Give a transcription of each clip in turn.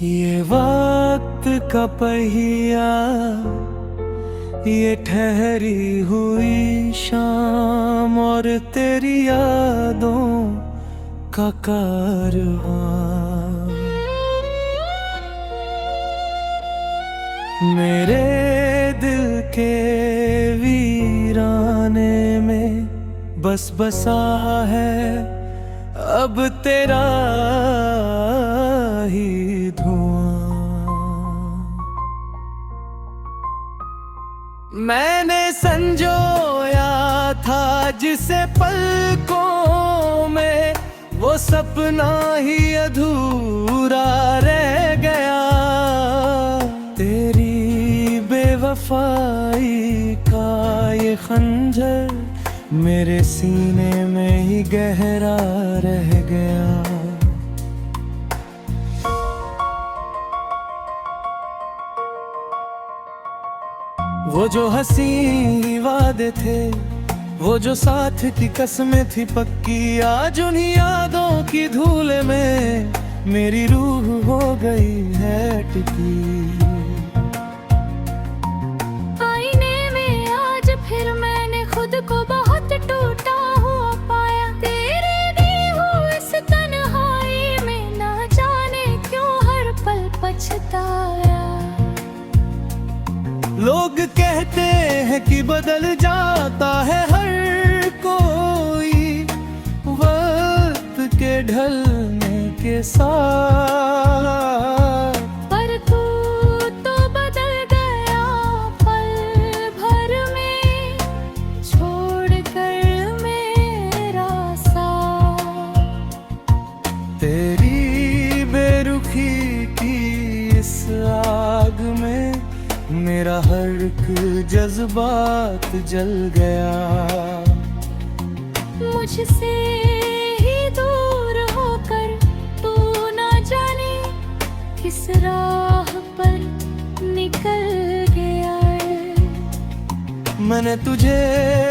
ये वक्त का पहिया, ये ठहरी हुई शाम और तेरी यादों का कारवां। मेरे दिल के वीराने में बस बसा है अब तेरा ही धुआं। मैंने संजोया था जिसे पलकों में, वो सपना ही अधूरा रह गया। तेरी बेवफाई का ये खंजर मेरे सीने में ही गहरा रह गया। वो जो हंसी वादे थे, वो जो साथ की कसमें थी पक्की, आज उन्हीं यादों की धूल में मेरी रूह हो गई है टिकी। आईने में आज फिर मैंने खुद को बहुत टूटा हुआ पाया। तेरे दी हुई इस तन्हाई में ना जाने क्यों हर पल पछताया। लोग कहते हैं कि बदल जाता है हर कोई वक्त के ढलने के साथ, पर तू तो बदल गया पल भर में, छोड़ कर मेरा साथ। तेरी बेरुखी की इस आग में मेरा हर एक जज्बात जल गया। मुझसे ही दूर होकर तू ना जाने किस राह पर निकल गया। मैंने तुझे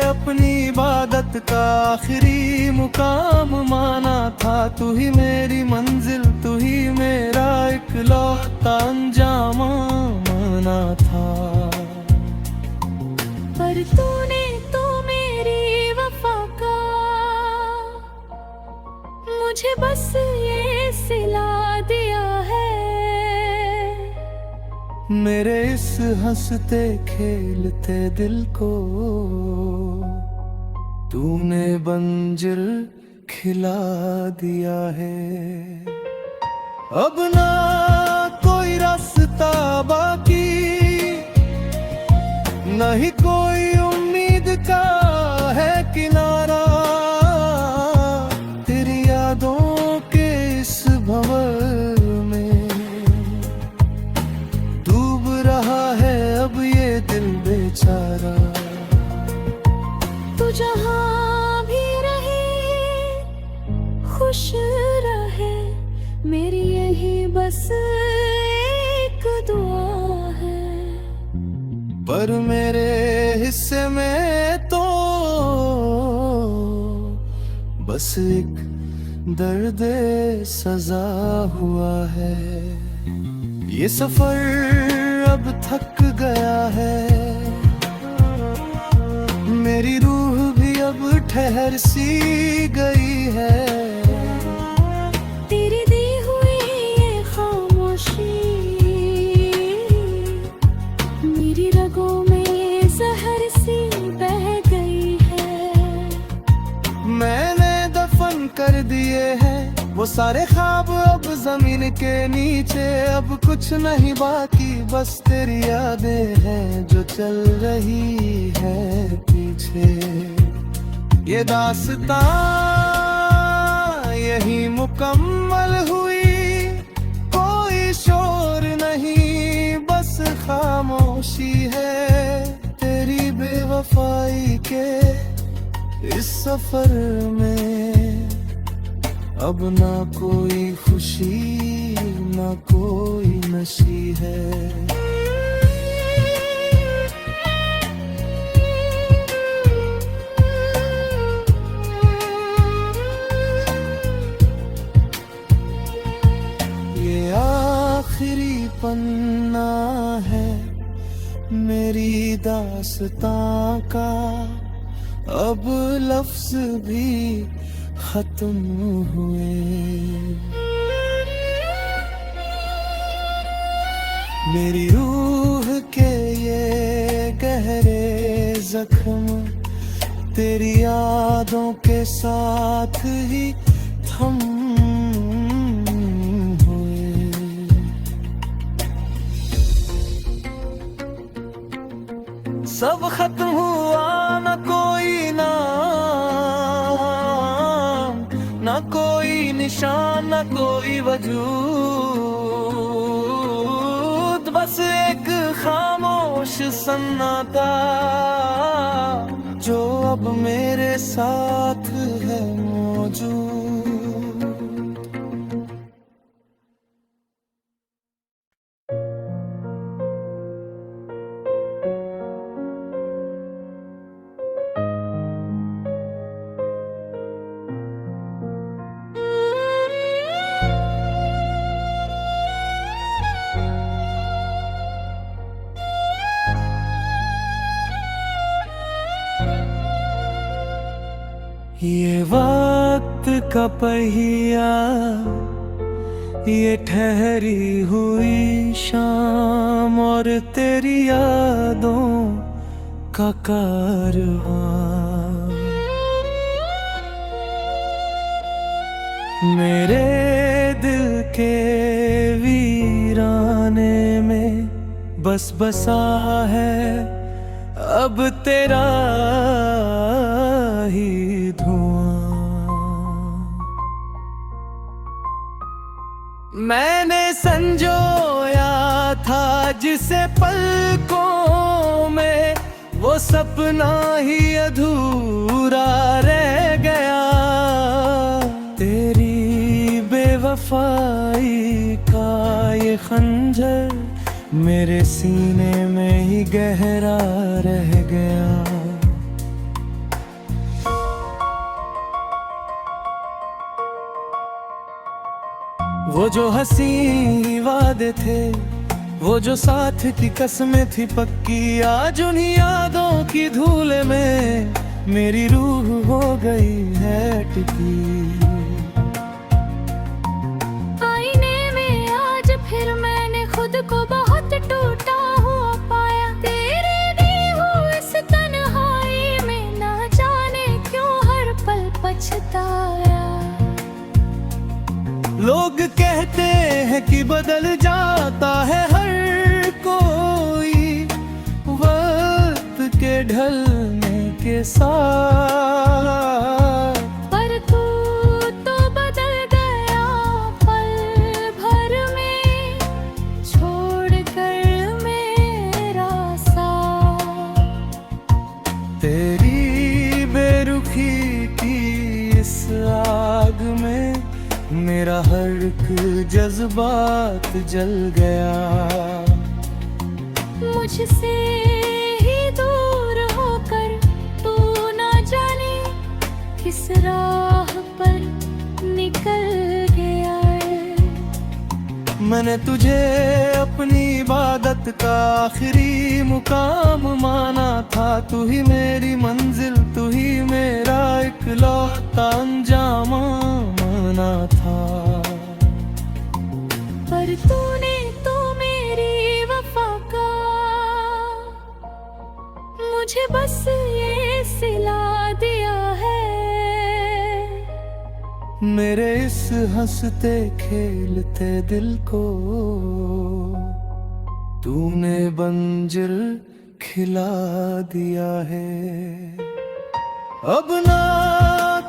अपनी इबादत का आखिरी मुकाम माना था। तू ही मेरी मंजिल, तू ही मेरा इकलौता अंजाम माना था। पर तूने तो मेरी वफा का मुझे बस ये सिला दिया है। मेरे इस हंसते खेलते दिल को तूने बंजर खिला दिया है। अब ना कोई रास्ता बाकी, नहीं कोई उम्मीद का है किनारा। तेरी यादों के इस भंवर में डूब रहा है अब ये दिल बेचारा। तू जहां भी रहे खुश रहे, मेरी यही बस एक दुआ है। पर मेरे हिस्से में तो बस एक दर्द सजा हुआ है। ये सफर अब थक गया है, मेरी रूह भी अब ठहर सी गई है। तेरी दी हुई ये खामोशी मेरी रगों में जहर सी बह गई है। मैंने दफन कर दिए हैं वो सारे ख्वाब अब जमीन के नीचे। अब कुछ नहीं बाकी, बस तेरी यादें हैं जो चल रही है पीछे। ये दास्तां यही मुकम्मल हुई, कोई शोर नहीं बस खामोशी है। तेरी बेवफाई के इस सफर में अब ना कोई खुशी ना कोई नशी है। दास्तां का अब लफ्ज भी खत्म हुए। मेरी रूह के ये गहरे जख्म तेरी यादों के साथ ही थम हुए। सब खत्म हुआ, न कोई नाम, न कोई निशान, न कोई वजूद, बस एक खामोश सन्नाटा जो अब मेरे साथ है मौजूद। ये वक्त का पहिया, ये ठहरी हुई शाम और तेरी यादों का कारवां, मेरे दिल के वीराने में बस बसा है अब तेरा ही धुआं। मैंने संजोया था जिसे पलकों में, वो सपना ही अधूरा रह गया। तेरी बेवफाई का ये खंजर मेरे सीने में ही गहरा रह गया। वो जो हंसी वादे थे, वो जो साथ की कसमें थी पक्की, आज उन्हीं यादों की धूल में मेरी रूह हो गई है टिकी। आईने में आज फिर मैंने खुद को बहुत टूटा हुआ पाया। तेरे दी हुई इस तन्हाई में ना जाने क्यों हर पल पछताया। लोग कहते हैं कि बदल जाता है हर कोई वक्त के ढलने के साथ, पर तू तो बदल गया पल भर में, छोड़कर मेरा साथ। तेरी बेरुखी की इस आग में मेरा हर एक जज्बात जल गया। मुझसे ही दूर होकर तू ना जाने किस राह पर निकल गया। मैंने तुझे अपनी इबादत का आखिरी मुकाम माना था। तू ही मेरी मंजिल, तू ही मेरा इकलौता अंजाम माना था। पर तूने तो मेरी वफा का मुझे बस ये सिला दिया है। मेरे इस हंसते खेलते दिल को तूने बंजर खिला दिया है। अब ना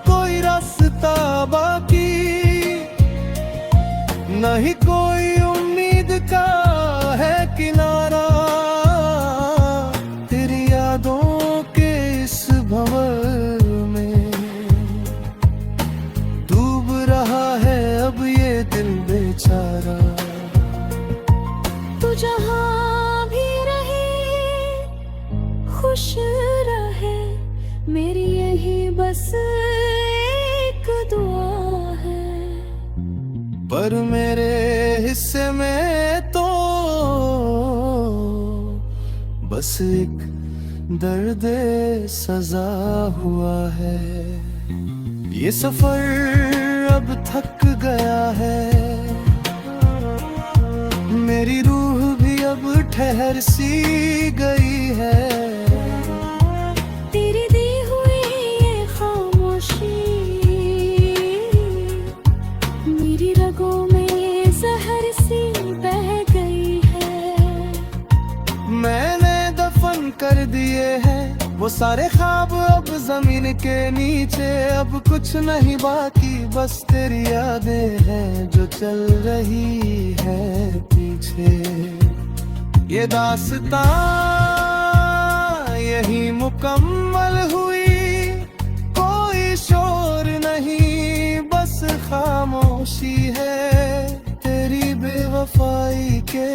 कोई रास्ता बाकी, नहीं कोई उम्मीद का है किनारा। तेरी यादों के इस भंवर में डूब रहा है अब ये दिल बेचारा। तू जहाँ भी रहे खुश रहे, मेरी यही बस एक दुआ है। पर मेरे हिस्से में तो बस एक दर्द सजा हुआ है। ये सफर अब थक गया है, मेरी रूह भी अब ठहर सी गई है। तेरी दी हुई ये खामोशी मेरी रगों में जहर सी बह गई है। मैंने दफन कर दिए हैं वो सारे ख्वाब अब जमीन के नीचे। अब कुछ नहीं बाकी, बस तेरी यादें हैं जो चल रही है पीछे। ये दास्तां यही मुकम्मल हुई, कोई शोर नहीं बस खामोशी है। तेरी बेवफाई के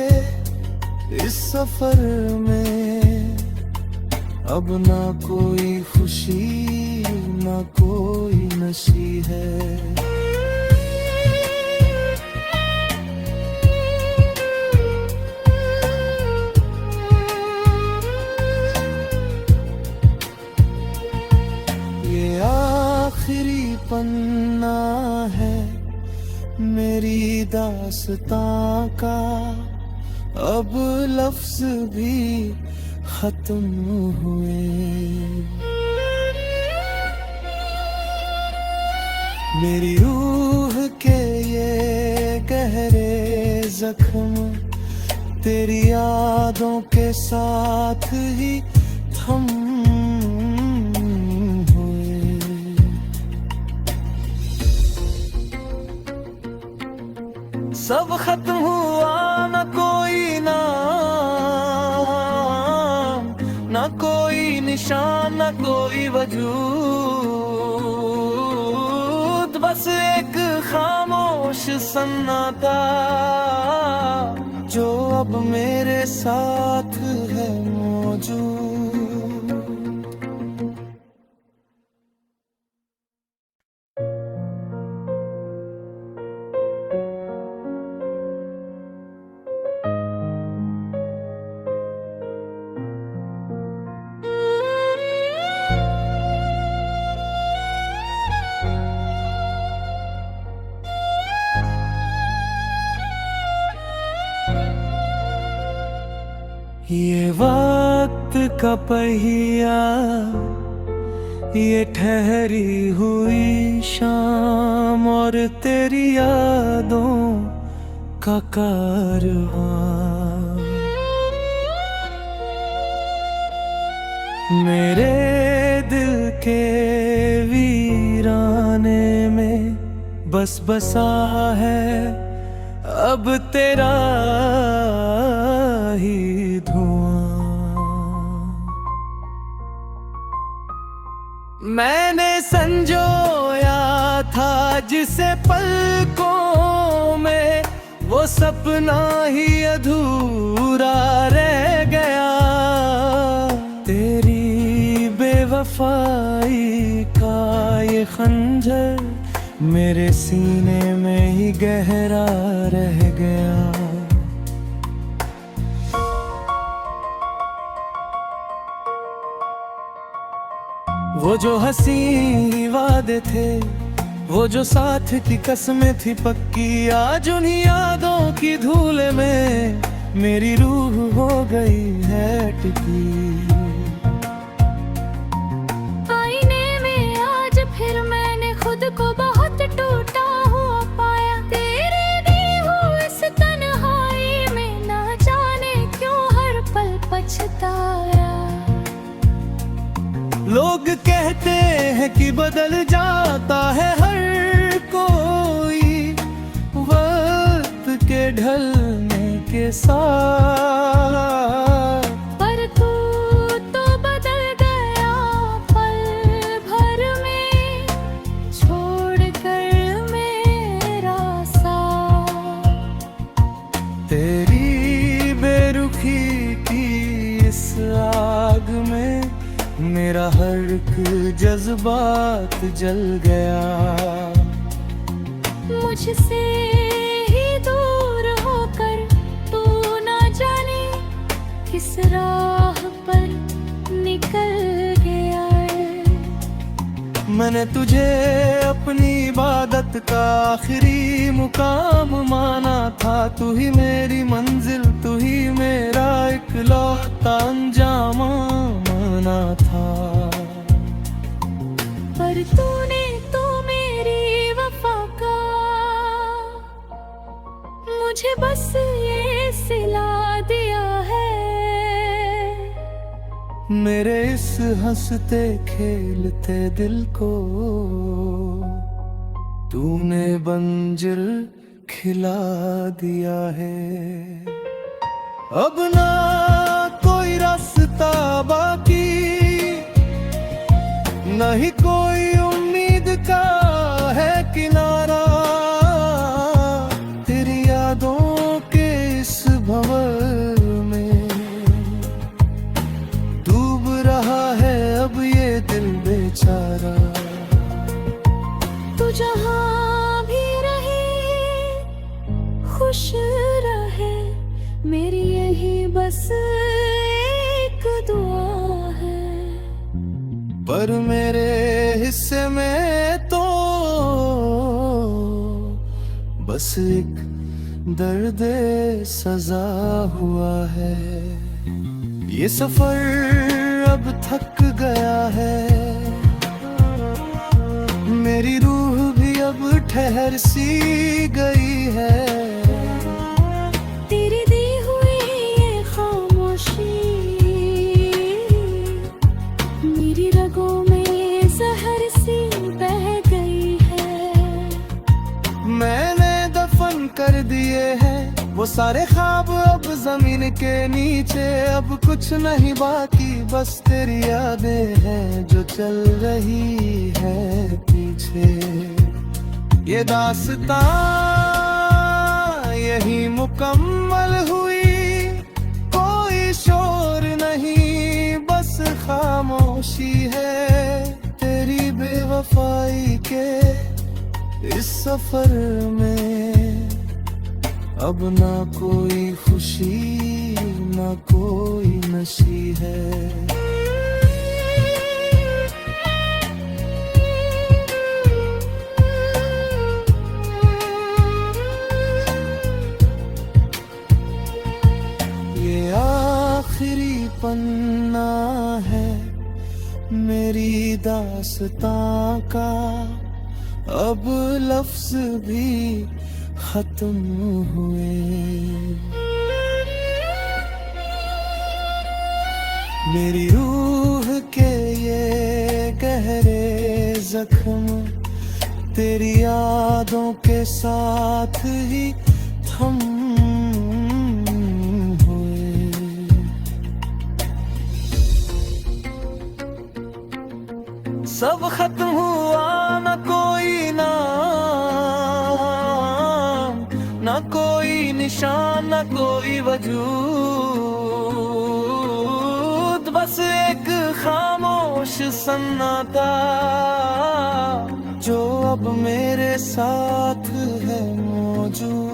इस सफर में अब ना कोई खुशी ना कोई नशी है। ये आखिरी पन्ना है मेरी दास्तां का, अब लफ्ज भी खत्म हुए। मेरी रूह के ये गहरे जख्म तेरी यादों के साथ ही थम हुए। सब खत्म हुआ, ना कोई ना कोई निशान, ना कोई वजूद, बस एक खामोश सन्नाटा जो अब मेरे साथ है मौजूद। ये वक्त का पहिया, ये ठहरी हुई शाम और तेरी यादों का कारवां मेरे दिल के वीराने में बस बसा है अब तेरा ही धुआं। मैंने संजोया था जिसे पलकों में, वो सपना ही अधूरा रह गया। तेरी बेवफाई का ये खंजर मेरे सीने में ही गहरा रह गया। वो जो हंसी वादे थे, वो जो साथ की कसमें थी पक्की, आज उन्हीं यादों की धूल में मेरी रूह हो गई है टिकी। आईने में आज फिर मैंने खुद को बहुत टूटा हुआ पाया। तेरे दी हुई इस तन्हाई में ना जाने क्यों हर पल पछताया। लोग कहते हैं कि बदल जाता है हर कोई वक्त के ढलने के साथ, पर तू तो बदल गया पल भर में, छोड़ कर मेरा साथ। तेरी बेरुखी की इस आग में मेरा हर एक जज्बात जल गया। मुझसे ही दूर होकर तू ना जाने किस राह पर निकल गया। मैंने तुझे अपनी इबादत का आखिरी मुकाम माना था। तू ही मेरी मंजिल, तू ही मेरा इकलौता अंजाम माना था। पर तूने तो मेरी वफा का मुझे बस ये सिला दिया है। मेरे इस हंसते खेलते दिल को तूने बंजर खिला दिया है। अब ना कोई रास्ता बाकी, नहीं कोई उम्मीद का है किनारा। तेरी यादों के इस भंवर में डूब रहा है अब ये दिल बेचारा। तू जहाँ भी रहे खुश रहे, मेरी यही बस एक दुआ है। पर मेरे हिस्से में तो बस एक दर्द सजा हुआ है। ये सफर अब थक गया है, मेरी रूह भी अब ठहर सी गई है। तेरी दी हुई ये खामोशी मेरी रगों में जहर सी बह गई है। मैंने दफन कर दिए हैं वो सारे ख्वाब अब जमीन के नीचे। अब कुछ नहीं बाकी, बस तेरी यादें हैं जो चल रही है पीछे। ये दास्तां यही मुकम्मल हुई, कोई शोर नहीं बस खामोशी है। तेरी बेवफाई के इस सफर में अब ना कोई खुशी ना कोई नशी है। ये आखिरी पन्ना है मेरी दास्तां का, अब लफ्ज भी खत्म हुए। मेरी रूह के ये गहरे जख्म तेरी यादों के साथ ही थम हुए। सब खत्म हुआ, ना कोई नाम, ना कोई निशान, ना कोई वजूद, बस एक खामोश सन्नाटा जो अब मेरे साथ है मौजूद।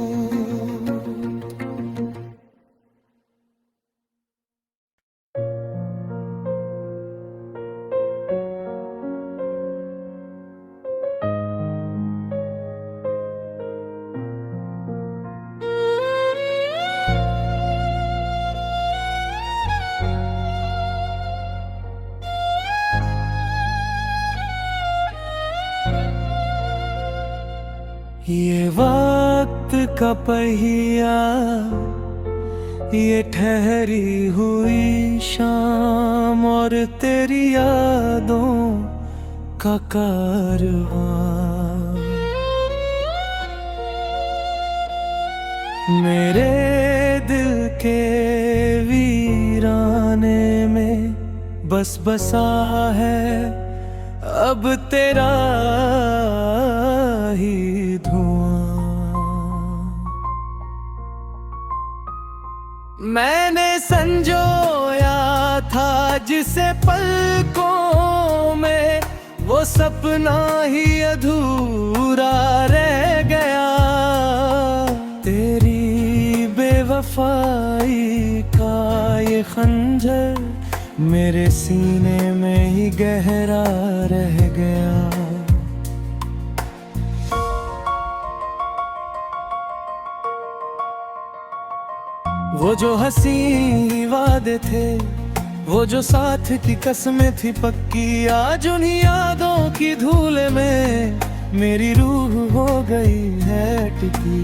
ये वक्त का पहिया, ये ठहरी हुई शाम और तेरी यादों का कारवां मेरे दिल के वीराने में बस बसा है अब तेरा ही धुआं। मैंने संजोया था जिसे पलकों में, वो सपना ही अधूरा रह गया। तेरी बेवफाई का ये खंजर मेरे सीने में ही गहरा रह गया। वो जो हंसी वादे थे, वो जो साथ की कसमें थी पक्की, आज उन्हीं यादों की धूल में मेरी रूह हो गई है टिकी।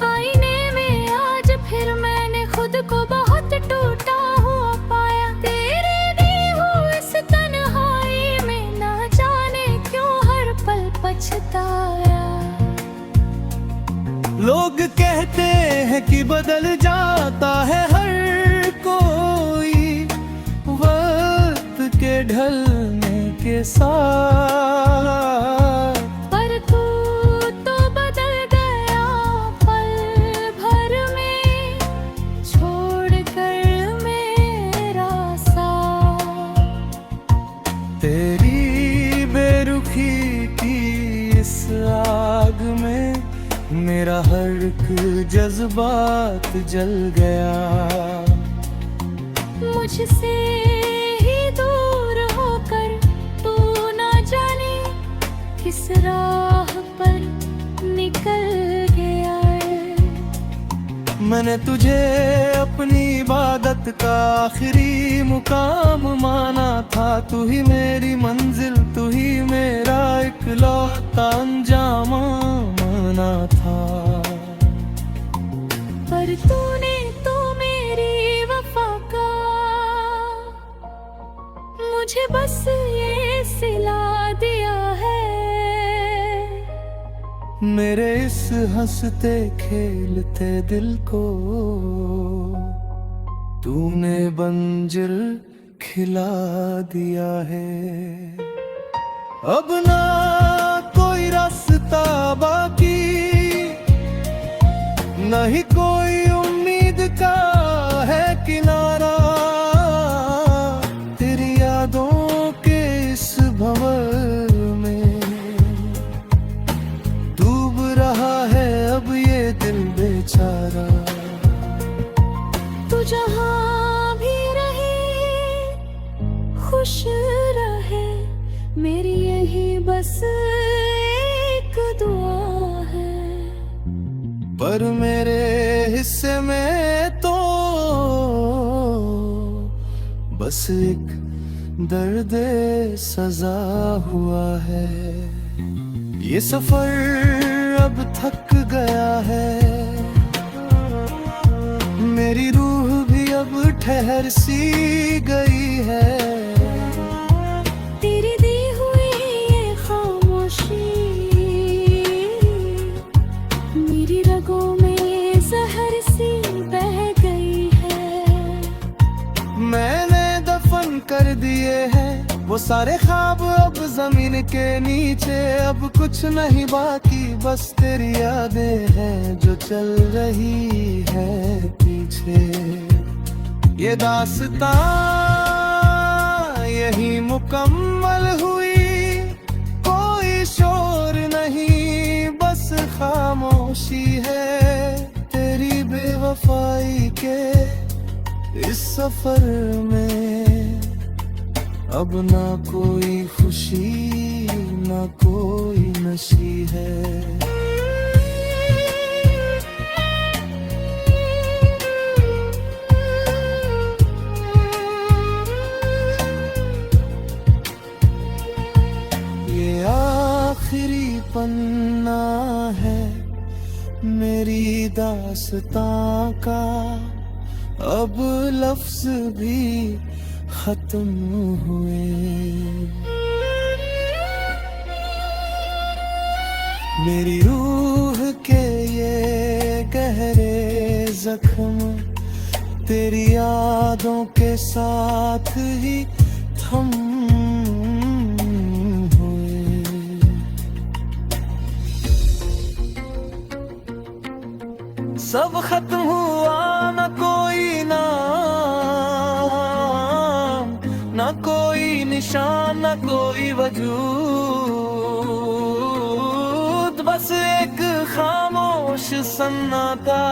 आईने में आज फिर मैंने खुद को बहुत टूटा हुआ पाया। तेरे दी हुई इस तन्हाई में ना जाने क्यों हर पल पछताया। लोग कहते हैं कि बदल जाता है हर कोई वक्त के ढलने के साथ, पर तू तो बदल गया पल भर में, छोड़ कर मेरा साथ। तेरी बेरुखी की इस आग में मेरा हर एक जज्बात जल गया। मुझसे ही दूर होकर तू ना जाने किस राह पर निकल गया है। मैंने तुझे अपनी इबादत का आखिरी मुकाम माना था। तू ही मेरी मंजिल, तू ही मेरा इकलौता अंजाम माना था। पर तूने तो मेरी वफा का मुझे बस ये सिला दिया है। मेरे इस हंसते खेलते दिल को तूने बंजर खिला दिया है। अब ना कोई रास्ता बाकी, नहीं कोई उम्मीद का है किनारा। तेरी यादों के इस भंवर में डूब रहा है अब ये दिल बेचारा। तू जहां भी रहे खुश रहे, मेरी यही बस एक दुआ है। पर मेरे हिस्से में तो बस एक दर्द सजा हुआ है। ये सफर अब थक गया है, मेरी रूह भी अब ठहर सी गई है। तेरी दी हुई ये खामोशी मेरी रगों में जहर सी बह गई है। मैंने दफन कर दिए हैं वो सारे ख्वाब अब जमीन के नीचे। अब कुछ नहीं बाकी, बस तेरी यादें हैं जो चल रही है पीछे। ये दास्तां यही मुकम्मल हुई, कोई शोर नहीं बस खामोशी है। तेरी बेवफाई के इस सफर में अब ना कोई खुशी ना कोई नशी है। ये आखिरी पन्ना है मेरी दास्तां का, अब लफ्ज भी खत्म हुए। मेरी रूह के ये गहरे जख्म तेरी यादों के साथ ही थम हुए। सब खत्म हुआ, न कोई नाम, न कोई निशान, न कोई वजूद, बस एक खामोश सन्नाटा।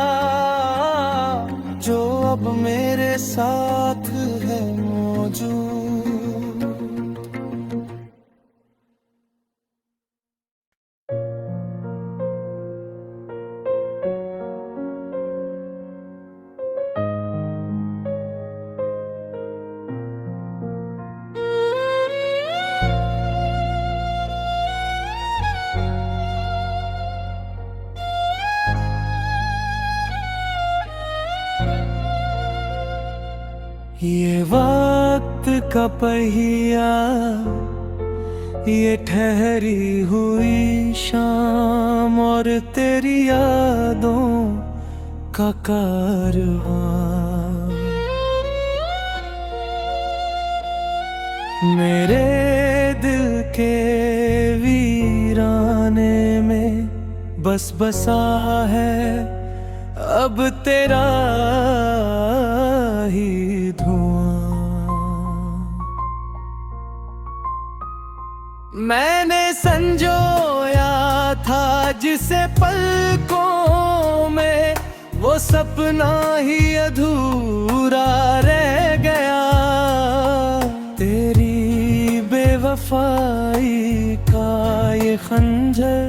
जो अब मेरे साथ है मौजूद। ये वक्त का पहिया, ये ठहरी हुई शाम और तेरी यादों का कारवां, मेरे दिल के वीराने में बस बसा है अब तेरा ही धुआं। मैंने संजोया था जिसे पलकों में, वो सपना ही अधूरा रह गया। तेरी बेवफाई का ये खंजर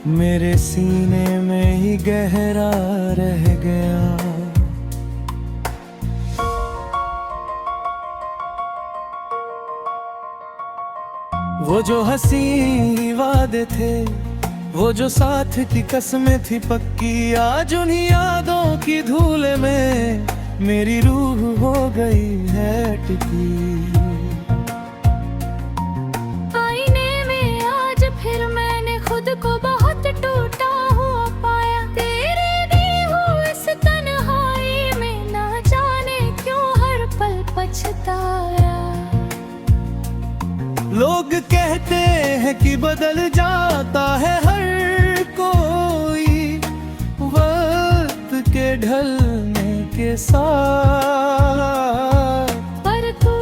मेरे सीने में ही गहरा रह गया। वो जो हंसी वादे थे, वो जो साथ की कसमें थी पक्की, आज उन्हीं यादों की धूल में मेरी रूह हो गई है टिकी। आईने में आज फिर मैंने खुद को बहुत टूटा हुआ पाया। तेरे दी हुई इस तन्हाई में ना जाने क्यों हर पल पछताया। लोग कहते हैं कि बदल जाता है हर कोई वक्त के ढलने के साथ, पर तू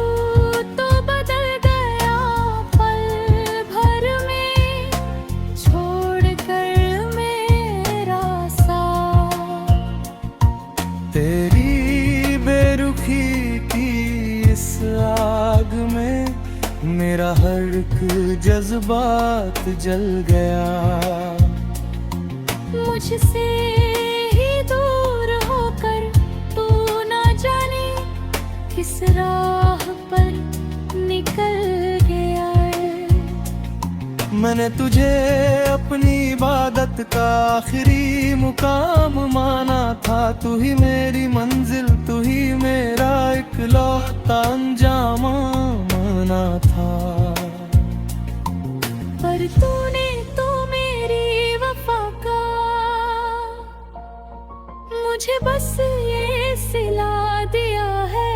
तो बदल गया पल भर में, छोड़ कर मेरा साथ। तेरी बेरुखी की इस आग में मेरा हर एक जज्बात जल गया। मुझसे ही दूर होकर तू ना जाने किस राह पर निकल गया। मैंने तुझे अपनी इबादत का आखिरी मुकाम माना था। तू ही मेरी मंजिल, तू ही मेरा इकलौता अंजाम माना था। पर तूने तो मेरी वफा का मुझे बस ये सिला दिया है।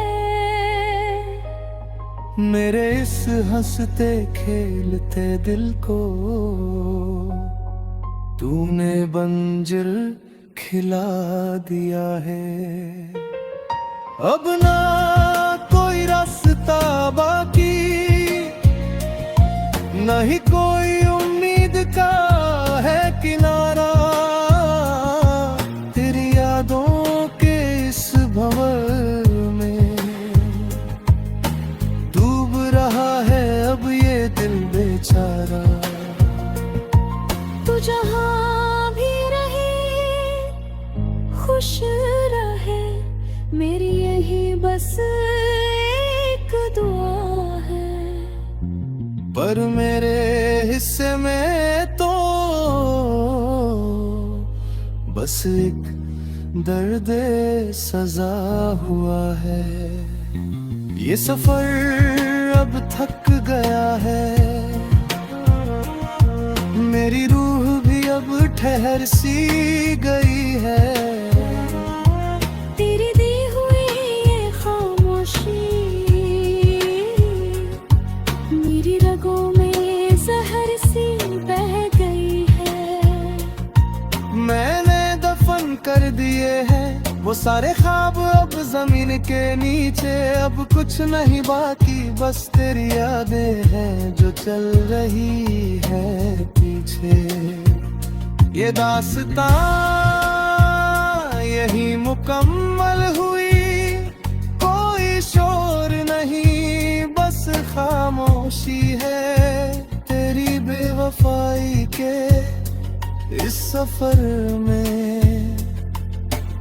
मेरे इस हंसते खेलते दिल को तूने बंजर खिला दिया है। अब ना कोई रास्ता बाकी, नहीं कोई उम्मीद का है किनारा। तेरी यादों के इस भंवर में डूब रहा है अब ये दिल बेचारा। तू जहां भी रहे खुश रहे, मेरी यही बस एक दुआ है। पर मेरे हिस्से में तो बस एक दर्द सजा हुआ है। ये सफर अब थक गया है, मेरी रूह भी अब ठहर सी गई है। तेरी दी हुई ये खामोशी मेरी रगों में जहर सी बह गई है। मैंने दफन कर दिए हैं वो सारे ख्वाब अब जमीन के नीचे। अब कुछ नहीं बाकी, बस तेरी यादें हैं जो चल रही है पीछे। ये दास्तां यही मुकम्मल हुई, कोई शोर नहीं बस खामोशी है तेरी बेवफाई के इस सफर में।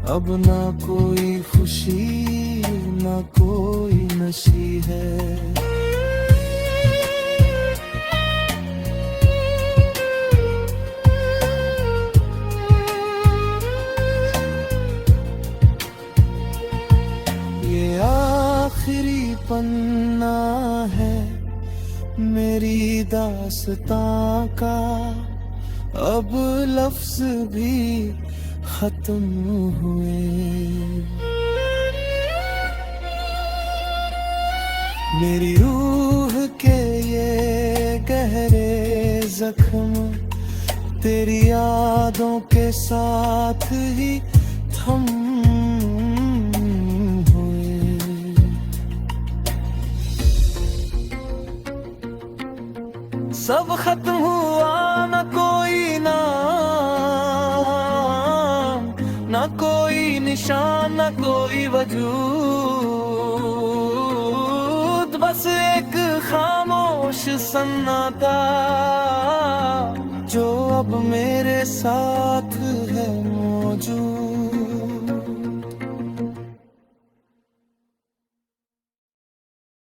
अब ना कोई खुशी ना कोई नशी है। ये आखिरी पन्ना है मेरी दास्तां का, अब लफ्ज भी खत्म हुए। मेरी रूह के ये गहरे जख्म तेरी यादों के साथ ही थम हुए। सब खत्म हुआ, ना कोई नाम, ना कोई निशान, ना कोई वजूद, बस एक खामोश सन्नाटा जो अब मेरे साथ है मौजूद।